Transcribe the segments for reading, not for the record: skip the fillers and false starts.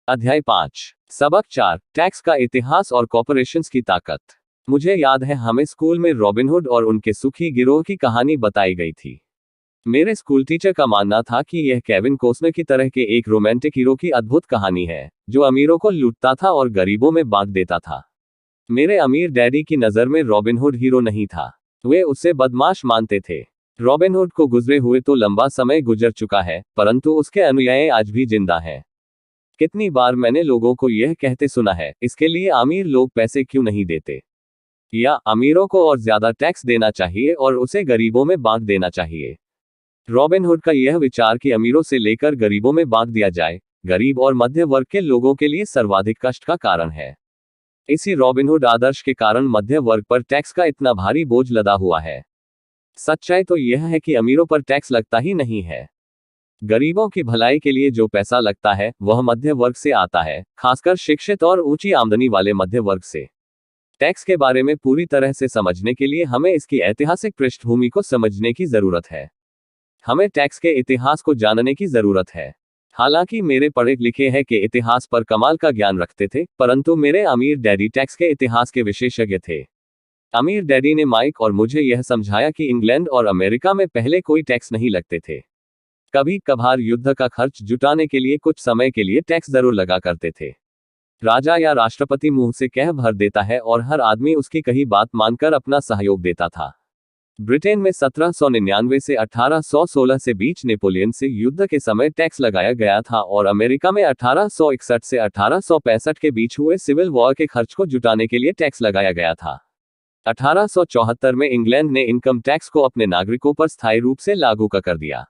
अध्याय 5। सबक 4, टैक्स का इतिहास और कॉर्पोरेशंस की ताकत। मुझे याद है हमें स्कूल में रॉबिनहुड और उनके सुखी गिरोह की कहानी बताई गई थी। मेरे स्कूल टीचर का मानना था कि यह केविन कॉस्टर की तरह के एक रोमांटिक हीरो की अद्भुत कहानी है, जो अमीरों को लूटता था और गरीबों में बांट देता था। मेरे अमीर डैडी की नज़र में रॉबिनहुड हीरो नहीं था, वे उसे बदमाश मानते थे। रॉबिनहुड को गुजरे हुए तो लंबा समय गुजर चुका है, परंतु उसके अनुयायी आज भी जिंदा हैं। कितनी बार मैंने लोगों को यह कहते सुना है, इसके लिए अमीर लोग पैसे क्यों नहीं देते, या अमीरों को और ज्यादा टैक्स देना चाहिए और उसे गरीबों में बांट देना चाहिए। रॉबिनहुड का यह विचार कि अमीरों से लेकर गरीबों में बांट दिया जाए, गरीब और मध्य वर्ग के लोगों के लिए सर्वाधिक कष्ट का कारण है। इसी रॉबिनहुड आदर्श के कारण मध्य वर्ग पर टैक्स का इतना भारी बोझ लदा हुआ है। सच्चाई तो यह है कि अमीरों पर टैक्स लगता ही नहीं है। गरीबों की भलाई के लिए जो पैसा लगता है वह मध्य वर्ग से आता है, खासकर शिक्षित और ऊंची आमदनी वाले मध्य वर्ग से। टैक्स के बारे में पूरी तरह से समझने के लिए हमें इसकी ऐतिहासिक पृष्ठभूमि को समझने की जरूरत है। हमें टैक्स के इतिहास को जानने की जरूरत है। हालांकि मेरे पढ़े लिखे हैं कि इतिहास पर कमाल का ज्ञान रखते थे, परंतु मेरे अमीर डैडी टैक्स के इतिहास के विशेषज्ञ थे। अमीर डैडी ने माइक और मुझे यह समझाया कि इंग्लैंड और अमेरिका में पहले कोई टैक्स नहीं लगते थे। कभी कभार युद्ध का खर्च जुटाने के लिए कुछ समय के लिए टैक्स जरूर लगा करते थे। राजा या राष्ट्रपति मुंह से कह भर देता है और हर आदमी उसकी कही बात मानकर अपना सहयोग देता था। ब्रिटेन में 1799 से 1816 से बीच नेपोलियन से युद्ध के समय टैक्स लगाया गया था और अमेरिका में 1861 से 1865 के बीच हुए सिविल वॉर के खर्च को जुटाने के लिए टैक्स लगाया गया था। 1874 में इंग्लैंड ने इनकम टैक्स को अपने नागरिकों पर स्थायी रूप से लागू कर दिया।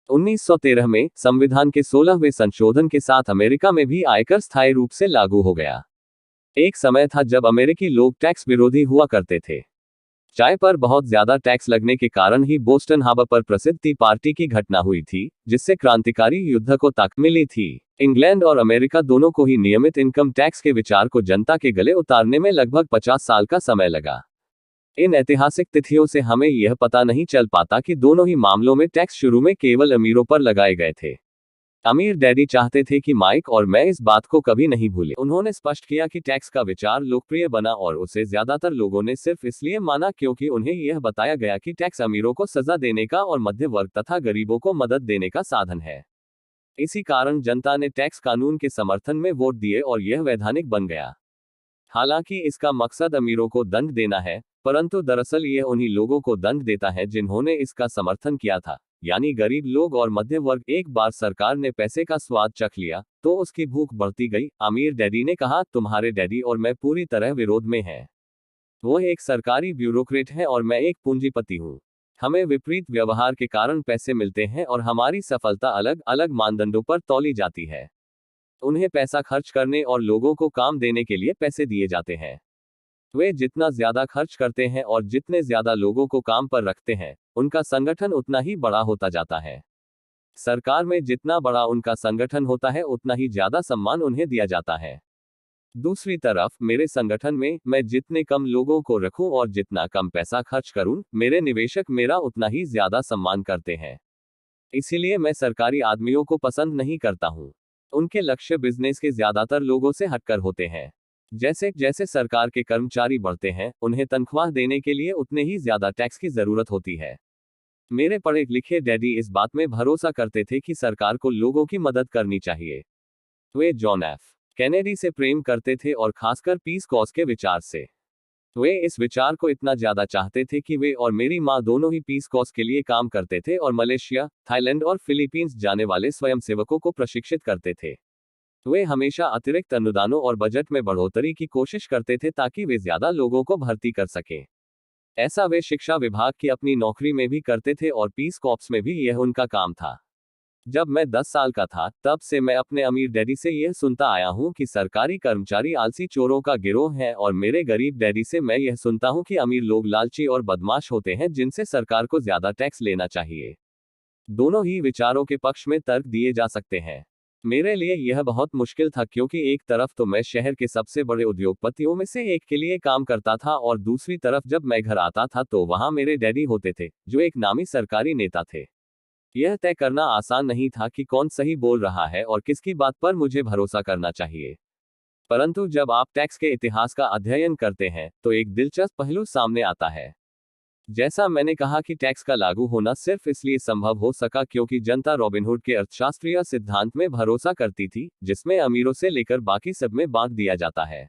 1913 में संविधान के 16वें संशोधन के साथ अमेरिका में भी आयकर स्थायी रूप से लागू हो गया। एक समय था जब अमेरिकी लोग टैक्स विरोधी हुआ करते थे। चाय पर बहुत ज्यादा टैक्स लगने के कारण ही बोस्टन हार्बर पर प्रसिद्ध टी पार्टी की घटना हुई थी, जिससे क्रांतिकारी युद्ध को ताकत मिली थी। इंग्लैंड और अमेरिका दोनों को ही नियमित इनकम टैक्स के विचार को जनता के गले उतारने में लगभग 50 साल का समय लगा। इन ऐतिहासिक तिथियों से हमें यह पता नहीं चल पाता कि दोनों ही मामलों में टैक्स शुरू में केवल अमीरों पर लगाए गए थे। अमीर डैडी चाहते थे कि माइक और मैं इस बात को कभी नहीं भूले। उन्होंने स्पष्ट किया कि टैक्स का विचार लोकप्रिय बना और उसे ज्यादातर लोगों ने सिर्फ इसलिए माना क्योंकि उन्हें यह बताया गया कि टैक्स अमीरों को सजा देने का और मध्य वर्ग तथा गरीबों को मदद देने का साधन है। इसी कारण जनता ने टैक्स कानून के समर्थन में वोट दिए और यह वैधानिक बन गया। हालांकि इसका मकसद अमीरों को दंड देना है, परंतु दरअसल यह उन्हीं लोगों को दंड देता है जिन्होंने इसका समर्थन किया था, यानी गरीब लोग और मध्य वर्ग। एक बार सरकार ने पैसे का स्वाद चख लिया तो उसकी भूख बढ़ती गई। अमीर डैडी ने कहा, तुम्हारे डैडी और मैं पूरी तरह विरोध में हैं। वो एक सरकारी ब्यूरोक्रेट है और मैं एक पूंजीपति हूँ। हमें विपरीत व्यवहार के कारण पैसे मिलते हैं और हमारी सफलता अलग अलग मानदंडों पर तौली जाती है। उन्हें पैसा खर्च करने और लोगों को काम देने के लिए पैसे दिए जाते हैं। वे जितना ज्यादा खर्च करते हैं और जितने ज्यादा लोगों को काम पर रखते हैं, उनका संगठन उतना ही बड़ा होता जाता है। सरकार में जितना बड़ा उनका संगठन होता है, उतना ही ज्यादा सम्मान उन्हें दिया जाता है। दूसरी तरफ मेरे संगठन में मैं जितने कम लोगों को रखूं और जितना कम पैसा खर्च करूं, मेरे निवेशक मेरा उतना ही ज्यादा सम्मान करते हैं। इसीलिए मैं सरकारी आदमियों को पसंद नहीं करता हूं। उनके लक्ष्य बिजनेस के ज्यादातर लोगों से हटकर होते हैं। जैसे जैसे सरकार के कर्मचारी बढ़ते हैं, उन्हें तनख्वाह देने के लिए उतने ही ज्यादा टैक्स की जरूरत होती है। मेरे पढ़े लिखे डैडी इस बात में भरोसा करते थे कि सरकार को लोगों की मदद करनी चाहिए। वे जॉन एफ कैनेडी से प्रेम करते थे और खासकर पीस कॉज के विचार से। वे इस विचार को इतना ज्यादा चाहते थे कि वे और मेरी माँ दोनों ही पीस कॉज के लिए काम करते थे और मलेशिया, थाईलैंड और फिलीपींस जाने वाले स्वयंसेवकों को प्रशिक्षित करते थे। वे हमेशा अतिरिक्त अनुदानों और बजट में बढ़ोतरी की कोशिश करते थे ताकि वे ज्यादा लोगों को भर्ती कर सकें। ऐसा वे शिक्षा विभाग की अपनी नौकरी में भी करते थे और पीस कॉर्प्स में भी यह उनका काम था। जब मैं 10 साल का था, तब से मैं अपने अमीर डैडी से यह सुनता आया हूं कि सरकारी कर्मचारी आलसी चोरों का गिरोह है, और मेरे गरीब डैडी से मैं यह सुनता हूं कि अमीर लोग लालची और बदमाश होते हैं जिनसे सरकार को ज्यादा टैक्स लेना चाहिए। दोनों ही विचारों के पक्ष में तर्क दिए जा सकते हैं। मेरे लिए यह बहुत मुश्किल था क्योंकि एक तरफ तो मैं शहर के सबसे बड़े उद्योगपतियों में से एक के लिए काम करता था और दूसरी तरफ जब मैं घर आता था तो वहां मेरे डैडी होते थे, जो एक नामी सरकारी नेता थे। यह तय करना आसान नहीं था कि कौन सही बोल रहा है और किसकी बात पर मुझे भरोसा करना चाहिए। परंतु जब आप टैक्स के इतिहास का अध्ययन करते हैं तो एक दिलचस्प पहलू सामने आता है। जैसा मैंने कहा कि टैक्स का लागू होना सिर्फ इसलिए संभव हो सका क्योंकि जनता रॉबिनहुड के अर्थशास्त्रीय सिद्धांत में भरोसा करती थी, जिसमें अमीरों से लेकर बाकी सब में बांट दिया जाता है।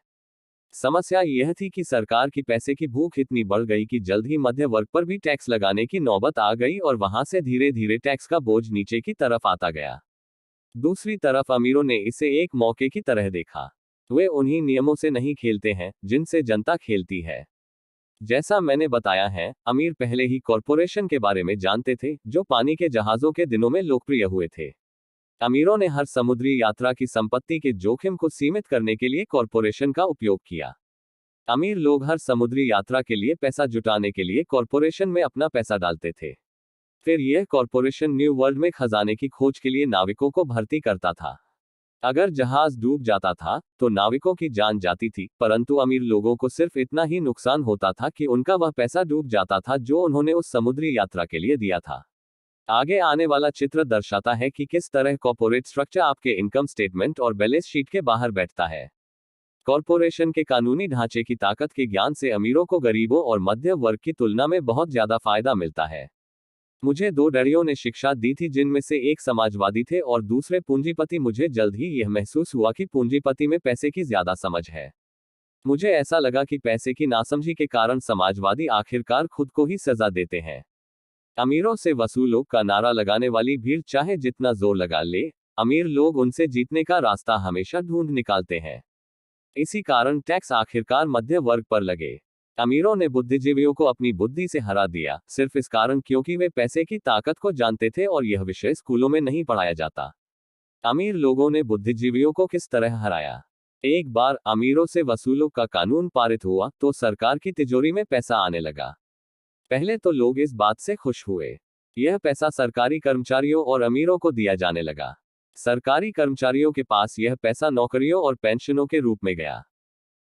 समस्या यह थी कि सरकार की पैसे की भूख इतनी बढ़ गई कि जल्द ही मध्य वर्ग पर भी टैक्स लगाने की नौबत आ गई और वहां से धीरे धीरे टैक्स का बोझ नीचे की तरफ आता गया। दूसरी तरफ अमीरों ने इसे एक मौके की तरह देखा। वे उन्हीं नियमों से नहीं खेलते हैं जिनसे जनता खेलती है। जैसा मैंने बताया है, अमीर पहले ही कॉरपोरेशन के बारे में जानते थे, जो पानी के जहाजों के दिनों में लोकप्रिय हुए थे। अमीरों ने हर समुद्री यात्रा की संपत्ति के जोखिम को सीमित करने के लिए कॉरपोरेशन का उपयोग किया। अमीर लोग हर समुद्री यात्रा के लिए पैसा जुटाने के लिए कॉरपोरेशन में अपना पैसा डालते थे। फिर यह कॉरपोरेशन न्यू वर्ल्ड में खजाने की खोज के लिए नाविकों को भर्ती करता था। अगर जहाज डूब जाता था तो नाविकों की जान जाती थी, परंतु अमीर लोगों को सिर्फ इतना ही नुकसान होता था कि उनका वह पैसा डूब जाता था जो उन्होंने उस समुद्री यात्रा के लिए दिया था। आगे आने वाला चित्र दर्शाता है कि किस तरह कॉर्पोरेट स्ट्रक्चर आपके इनकम स्टेटमेंट और बैलेंस शीट के बाहर बैठता है। कॉरपोरेशन के कानूनी ढांचे की ताकत के ज्ञान से अमीरों को गरीबों और मध्य वर्ग की तुलना में बहुत ज्यादा फायदा मिलता है। मुझे दो डैडियों ने शिक्षा दी थी, जिनमें से एक समाजवादी थे और दूसरे पूंजीपति। मुझे जल्द ही यह महसूस हुआ कि पूंजीपति में पैसे की ज्यादा समझ है। मुझे ऐसा लगा कि पैसे की नासमझी के कारण समाजवादी आखिरकार खुद को ही सजा देते हैं। अमीरों से वसूलों का नारा लगाने वाली भीड़ चाहे जितना जोर लगा ले, अमीर लोग उनसे जीतने का रास्ता हमेशा ढूंढ निकालते हैं। इसी कारण टैक्स आखिरकार मध्य वर्ग पर लगे। अमीरों ने बुद्धिजीवियों को अपनी बुद्धि से हरा दिया, सिर्फ इस कारण क्योंकि वे पैसे की ताकत को जानते थे और यह विषय स्कूलों में नहीं पढ़ाया जाता। अमीर लोगों ने बुद्धिजीवियों को किस तरह हराया? एक बार अमीरों से वसूलों का कानून पारित हुआ तो सरकार की तिजोरी में पैसा आने लगा। पहले तो लोग इस बात से खुश हुए। यह पैसा सरकारी कर्मचारियों और अमीरों को दिया जाने लगा। सरकारी कर्मचारियों के पास यह पैसा नौकरियों और पेंशनों के रूप में गया।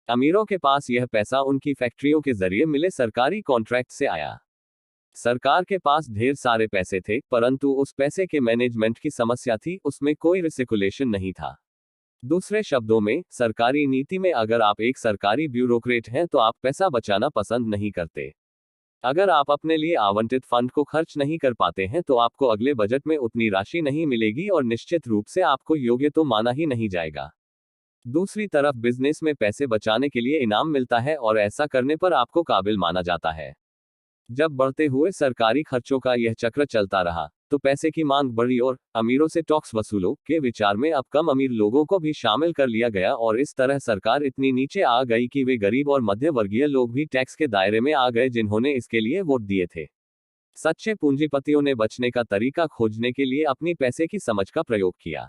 अमीरों के पास यह पैसा उनकी फैक्ट्रियों के जरिए मिले सरकारी कॉन्ट्रैक्ट से आया। सरकार के पास ढेर सारे पैसे थे, परंतु उस पैसे के मैनेजमेंट की समस्या थी, उसमें कोई रिसिकुलेशन नहीं था। दूसरे शब्दों में, सरकारी नीति में अगर आप एक सरकारी ब्यूरोक्रेट हैं तो आप पैसा बचाना पसंद नहीं करते। अगर आप अपने लिए आवंटित फंड को खर्च नहीं कर पाते हैं तो आपको अगले बजट में उतनी राशि नहीं मिलेगी और निश्चित रूप से आपको योग्य तो माना ही नहीं जाएगा। दूसरी तरफ बिजनेस में पैसे बचाने के लिए इनाम मिलता है और ऐसा करने पर आपको काबिल माना जाता है। जब बढ़ते हुए सरकारी खर्चों का यह चक्र चलता रहा तो पैसे की मांग बढ़ी और अमीरों से टैक्स वसूलों के विचार में अब कम अमीर लोगों को भी शामिल कर लिया गया और इस तरह सरकार इतनी नीचे आ गई कि वे गरीब और मध्य वर्गीय लोग भी टैक्स के दायरे में आ गए जिन्होंने इसके लिए वोट दिए थे। सच्चे पूंजीपतियों ने बचने का तरीका खोजने के लिए अपनी पैसे की समझ का प्रयोग किया।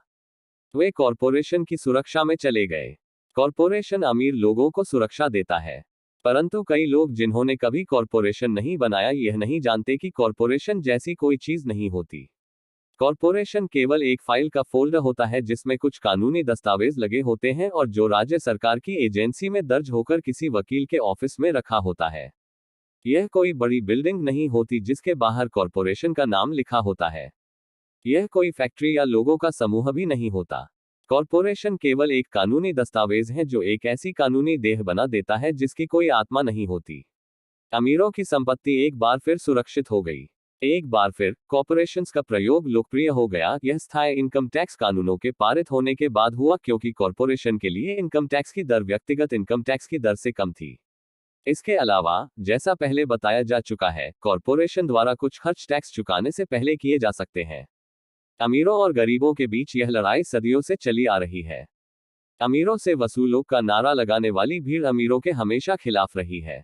वे कॉरपोरेशन की सुरक्षा में चले गए। कॉरपोरेशन अमीर लोगों को सुरक्षा देता है, परंतु कई लोग जिन्होंने कभी कॉरपोरेशन नहीं बनाया यह नहीं जानते कि कॉरपोरेशन जैसी कोई चीज नहीं होती। कॉरपोरेशन केवल एक फाइल का फोल्डर होता है जिसमें कुछ कानूनी दस्तावेज लगे होते हैं और जो राज्य सरकार की एजेंसी में दर्ज होकर किसी वकील के ऑफिस में रखा होता है। यह कोई बड़ी बिल्डिंग नहीं होती जिसके बाहर कॉरपोरेशन का नाम लिखा होता है। यह कोई फैक्ट्री या लोगों का समूह भी नहीं होता। कॉरपोरेशन केवल एक कानूनी दस्तावेज है जो एक ऐसी कानूनी देह बना देता है जिसकी कोई आत्मा नहीं होती। अमीरों की संपत्ति एक बार फिर सुरक्षित हो गई। एक बार फिर कॉरपोरेशंस का प्रयोग लोकप्रिय हो गया। यह स्थायी इनकम टैक्स कानूनों के पारित होने के बाद हुआ क्योंकि कॉरपोरेशन के लिए इनकम टैक्स की दर व्यक्तिगत इनकम टैक्स की दर से कम थी। इसके अलावा, जैसा पहले बताया जा चुका है, कॉरपोरेशन द्वारा कुछ खर्च टैक्स चुकाने से पहले किए जा सकते हैं। अमीरों और गरीबों के बीच यह लड़ाई सदियों से चली आ रही है। अमीरों से वसूलों का नारा लगाने वाली भीड़ अमीरों के हमेशा खिलाफ रही है।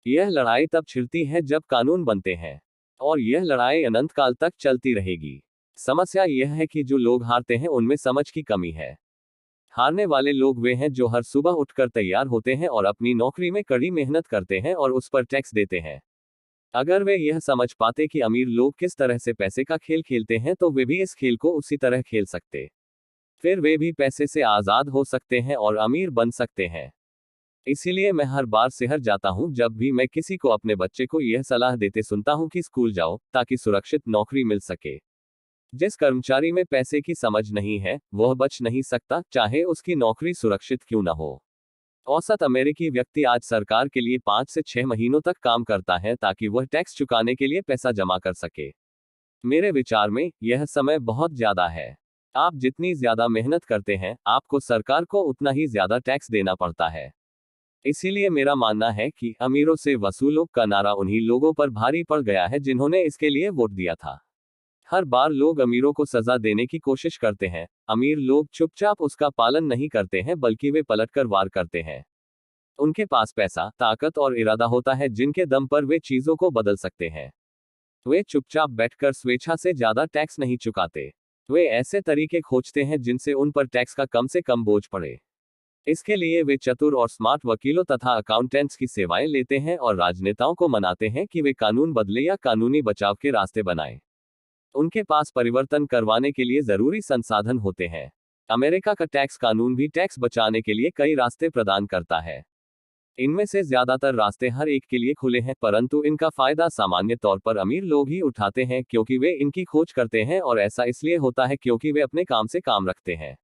यह लड़ाई तब छिड़ती है जब कानून बनते हैं, और यह लड़ाई अनंत काल तक चलती रहेगी। समस्या यह है कि जो लोग हारते हैं उनमें समझ की कमी है। हारने वाले लोग वे हैं जो हर सुबह उठकर तैयार होते हैं और अपनी नौकरी में कड़ी मेहनत करते हैं और उस पर टैक्स देते हैं। अगर वे यह समझ पाते कि अमीर लोग किस तरह से पैसे का खेल खेलते हैं तो वे भी इस खेल को उसी तरह खेल सकते। फिर वे भी पैसे से आजाद हो सकते हैं और अमीर बन सकते हैं। इसीलिए मैं हर बार शहर जाता हूं जब भी मैं किसी को अपने बच्चे को यह सलाह देते सुनता हूं कि स्कूल जाओ ताकि सुरक्षित नौकरी मिल सके। जिस कर्मचारी में पैसे की समझ नहीं है, वह बच नहीं सकता, चाहे उसकी नौकरी सुरक्षित क्यों न हो। औसत अमेरिकी व्यक्ति आज सरकार के लिए 5 से 6 महीनों तक काम करता है ताकि वह टैक्स चुकाने के लिए पैसा जमा कर सके। मेरे विचार में यह समय बहुत ज्यादा है। आप जितनी ज्यादा मेहनत करते हैं, आपको सरकार को उतना ही ज्यादा टैक्स देना पड़ता है। इसीलिए मेरा मानना है कि अमीरों से वसूलो का नारा उन्हीं लोगों पर भारी पड़ गया है जिन्होंने इसके लिए वोट दिया था। हर बार लोग अमीरों को सजा देने की कोशिश करते हैं, अमीर लोग चुपचाप उसका पालन नहीं करते हैं बल्कि वे पलटकर वार करते हैं। उनके पास पैसा, ताकत और इरादा होता है जिनके दम पर वे चीजों को बदल सकते हैं। वे चुपचाप बैठकर स्वेच्छा से ज्यादा टैक्स नहीं चुकाते। वे ऐसे तरीके खोजते हैं जिनसे उन पर टैक्स का कम से कम बोझ पड़े। इसके लिए वे चतुर और स्मार्ट वकीलों तथा अकाउंटेंट्स की सेवाएं लेते हैं और राजनेताओं को मनाते हैं कि वे कानून बदले या कानूनी बचाव के रास्ते बनाएं। उनके पास परिवर्तन करवाने के लिए जरूरी संसाधन होते हैं। अमेरिका का टैक्स कानून भी टैक्स बचाने के लिए कई रास्ते प्रदान करता है। इनमें से ज्यादातर रास्ते हर एक के लिए खुले हैं, परंतु इनका फायदा सामान्य तौर पर अमीर लोग ही उठाते हैं क्योंकि वे इनकी खोज करते हैं और ऐसा इसलिए होता है क्योंकि वे अपने काम से काम रखते हैं।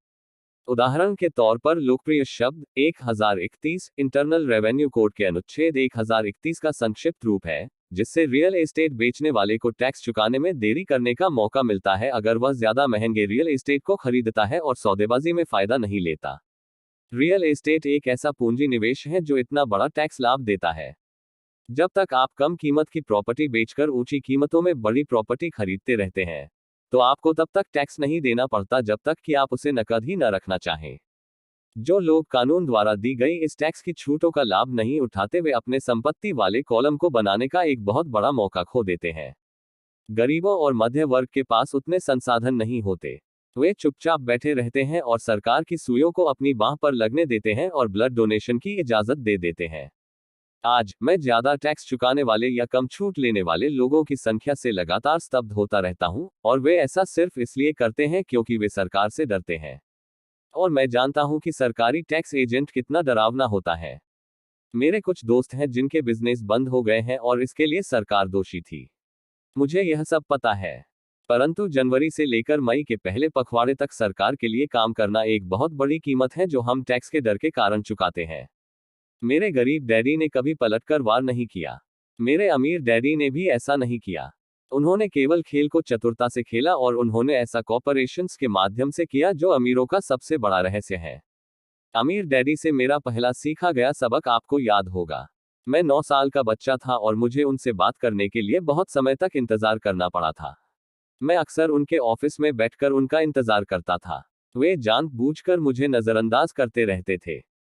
उदाहरण के तौर पर लोकप्रिय शब्द 1031 इंटरनल रेवेन्यू कोड के अनुच्छेद 1031 का संक्षिप्त रूप है, जिससे रियल एस्टेट बेचने वाले को टैक्स चुकाने में देरी करने का मौका मिलता है अगर वह ज्यादा महंगे रियल एस्टेट को खरीदता है और सौदेबाजी में फायदा नहीं लेता। रियल एस्टेट एक ऐसा पूंजी निवेश है जो इतना बड़ा टैक्स लाभ देता है। जब तक आप कम कीमत की प्रॉपर्टी बेचकर ऊंची कीमतों में बड़ी प्रॉपर्टी खरीदते रहते हैं, तो आपको तब तक टैक्स नहीं देना पड़ता जब तक कि आप उसे नकद ही न रखना चाहें। जो लोग कानून द्वारा दी गई इस टैक्स की छूटों का लाभ नहीं उठाते, वे अपने संपत्ति वाले कॉलम को बनाने का एक बहुत बड़ा मौका खो देते हैं। गरीबों और मध्य वर्ग के पास उतने संसाधन नहीं होते। वे चुपचाप बैठे रहते हैं और सरकार की सुइयों को अपनी बाह पर लगने देते हैं और ब्लड डोनेशन की इजाजत दे देते हैं। आज मैं ज्यादा टैक्स चुकाने वाले या कम छूट लेने वाले लोगों की संख्या से लगातार स्तब्ध होता रहता हूं, और वे ऐसा सिर्फ इसलिए करते हैं क्योंकि वे सरकार से डरते हैं। और मैं जानता हूं कि सरकारी टैक्स एजेंट कितना डरावना होता है। मेरे कुछ दोस्त हैं जिनके बिजनेस बंद हो गए हैं और इसके लिए सरकार दोषी थी। मुझे यह सब पता है। परंतु जनवरी से लेकर मई के पहले पखवाड़े तक सरकार के लिए काम करना एक बहुत बड़ी कीमत है जो हम टैक्स के डर के कारण चुकाते हैं। मेरे गरीब डैडी ने कभी पलटकर वार नहीं किया। मेरे अमीर डैडी ने भी ऐसा नहीं किया। उन्होंने केवल खेल को चतुरता से खेला और उन्होंने ऐसा कॉर्पोरेशंस के माध्यम से किया जो अमीरों का सबसे बड़ा रहस्य है। अमीर डैडी से मेरा पहला सीखा गया सबक आपको याद होगा। मैं 9 साल का बच्चा था और मुझे उनसे बात करने के लिए बहुत समय तक इंतजार करना पड़ा था। मैं अक्सर उनके ऑफिस में बैठकर उनका इंतजार करता था। वे जानबूझकर मुझे नजरअंदाज करते रहते थे।